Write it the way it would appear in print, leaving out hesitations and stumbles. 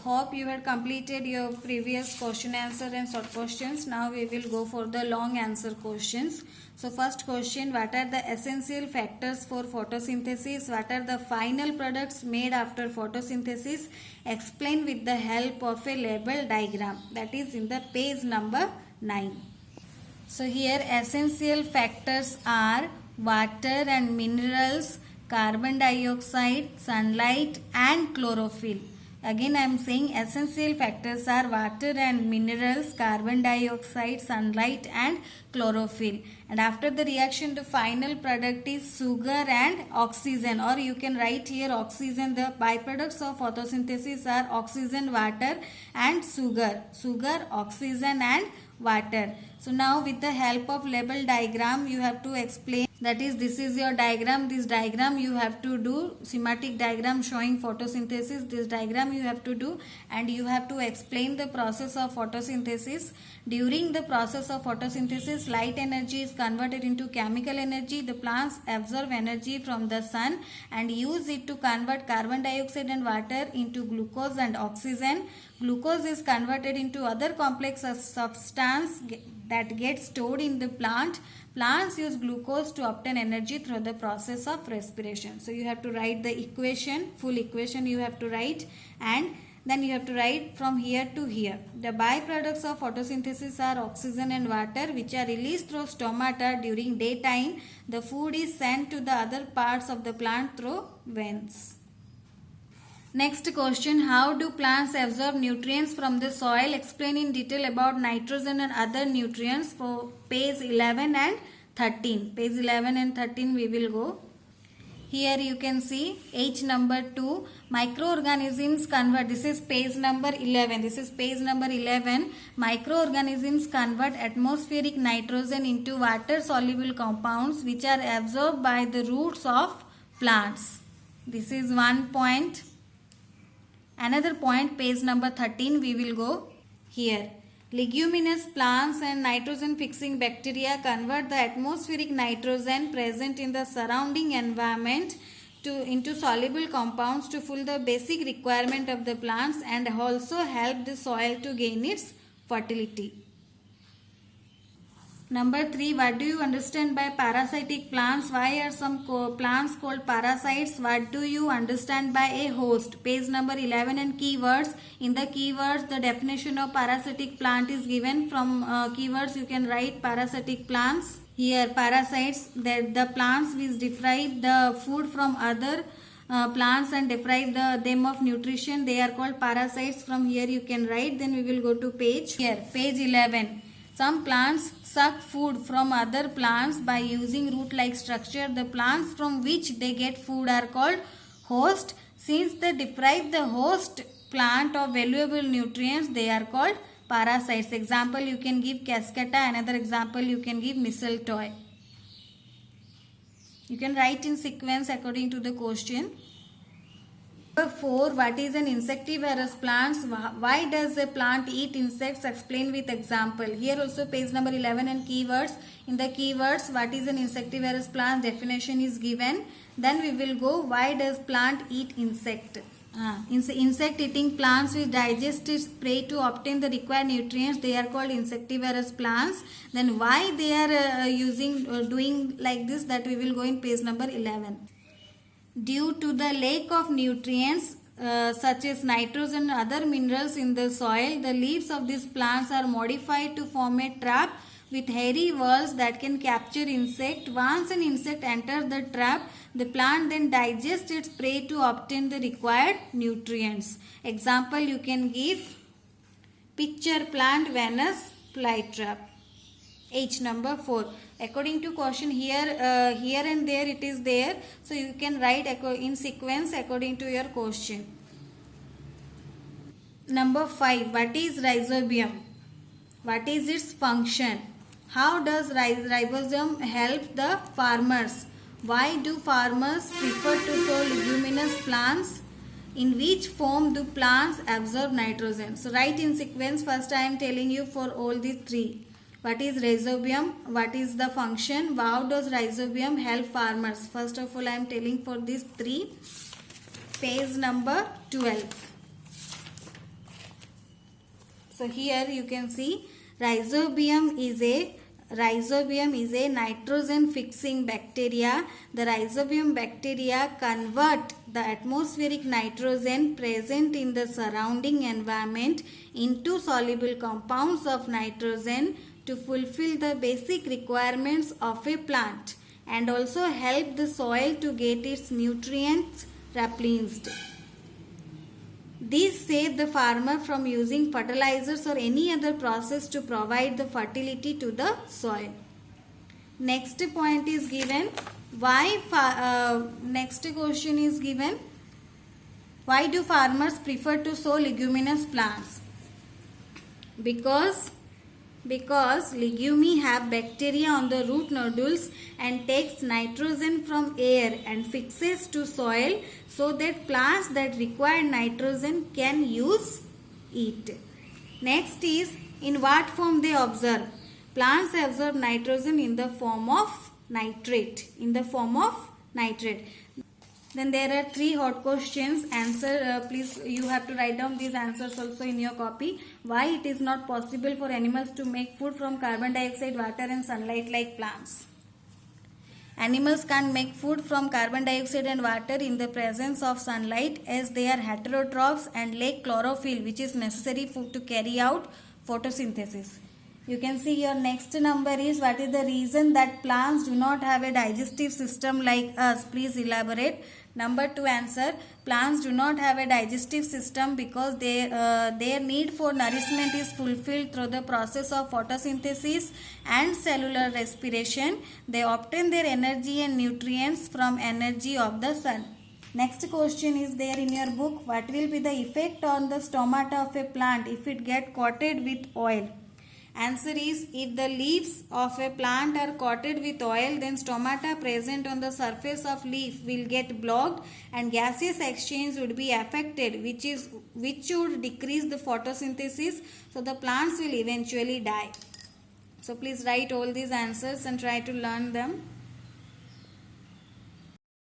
hope you had completed your previous question answer and short questions. Now we will go for the long answer questions. So first question, what are the essential factors for photosynthesis? What are the final products made after photosynthesis? Explain with the help of a label diagram. That is in the page number 9. So here essential factors are water and minerals, carbon dioxide, sunlight and chlorophyll. Again I am saying essential factors are water and minerals, carbon dioxide, sunlight and chlorophyll. And after the reaction the final product is sugar and oxygen, or you can write here oxygen. The byproducts of photosynthesis are oxygen, water and sugar. Sugar, oxygen and water. So now with the help of label diagram you have to explain, that is this is your diagram. This diagram you have to do, schematic diagram showing photosynthesis. This diagram you have to do and you have to explain the process of photosynthesis. During the process of photosynthesis light energy is converted into chemical energy. The plants absorb energy from the sun and use it to convert carbon dioxide and water into glucose and oxygen. Glucose is converted into other complex substance that gets stored in the plant. Plants use glucose to obtain energy through the process of respiration. So you have to write the equation, full equation you have to write, and then you have to write from here to here. The byproducts of photosynthesis are oxygen and water which are released through stomata during daytime. The food is sent to the other parts of the plant through veins. Next question, how do plants absorb nutrients from the soil? Explain in detail about nitrogen and other nutrients for page 11 and 13. Page 11 and 13 we will go. Here you can see H number 2, microorganisms convert. This is page number 11. This is page number 11. Microorganisms convert atmospheric nitrogen into water soluble compounds which are absorbed by the roots of plants. This is one point. Another point, page number 13 we will go here. Leguminous plants and nitrogen fixing bacteria convert the atmospheric nitrogen present in the surrounding environment into soluble compounds to fulfill the basic requirement of the plants and also help the soil to gain its fertility. Number 3, what do you understand by parasitic plants? Why are some plants called parasites? What do you understand by a host? Page number 11 and keywords. In the keywords, the definition of parasitic plant is given. From keywords, you can write parasitic plants. Here, parasites, that the plants which deprive the food from other plants and deprive them of nutrition, they are called parasites. From here, you can write. Then we will go to page. Here, page 11. Some plants suck food from other plants by using root-like structure. The plants from which they get food are called host. Since they deprive the host plant of valuable nutrients, they are called parasites. Example you can give cascata. Another example you can give mistletoe. You can write in sequence according to the question. Number 4, what is an insectivorous plant? Why does a plant eat insects? Explain with example. Here also page number 11 and keywords. In the keywords, what is an insectivorous plant? Definition is given. Then we will go, why does plant eat insect? Insect eating plants which digest its prey to obtain the required nutrients, they are called insectivorous plants. Then why they are doing like this, that we will go in page number 11. Due to the lack of nutrients such as nitrogen and other minerals in the soil, the leaves of these plants are modified to form a trap with hairy whorls that can capture insect. Once an insect enters the trap, the plant then digests its prey to obtain the required nutrients. Example you can give picture plant Venus flytrap. H number 4. According to question here and there it is there. So you can write in sequence according to your question. Number 5. What is rhizobium? What is its function? How does ribosome help the farmers? Why do farmers prefer to sow leguminous plants? In which form do plants absorb nitrogen? So write in sequence. First I am telling you for all these 3. What is rhizobium? What is the function? How does rhizobium help farmers? First of all, I am telling for these 3. Page number 12. So here you can see rhizobium is a nitrogen fixing bacteria. The rhizobium bacteria convert the atmospheric nitrogen present in the surrounding environment into soluble compounds of nitrogen to fulfill the basic requirements of a plant and also help the soil to get its nutrients replenished. These save the farmer from using fertilizers or any other process to provide the fertility to the soil. Next point is given. Next question is given. Why do farmers prefer to sow leguminous plants? Because legumes have bacteria on the root nodules and takes nitrogen from air and fixes to soil so that plants that require nitrogen can use it. Next is in what form they absorb. Plants absorb nitrogen in the form of nitrate. Then there are 3 hot questions. Answer, please you have to write down these answers also in your copy. Why it is not possible for animals to make food from carbon dioxide, water and sunlight like plants? Animals can't make food from carbon dioxide and water in the presence of sunlight as they are heterotrophs and lack chlorophyll, which is necessary to carry out photosynthesis. You can see your next number is what is the reason that plants do not have a digestive system like us? Please elaborate. Number 2 answer. Plants do not have a digestive system because their need for nourishment is fulfilled through the process of photosynthesis and cellular respiration. They obtain their energy and nutrients from energy of the sun. Next question is there in your book. What will be the effect on the stomata of a plant if it get coated with oil? Answer is, if the leaves of a plant are coated with oil, then stomata present on the surface of leaf will get blocked and gaseous exchange would be affected, which would decrease the photosynthesis, so the plants will eventually die. So please write all these answers and try to learn them.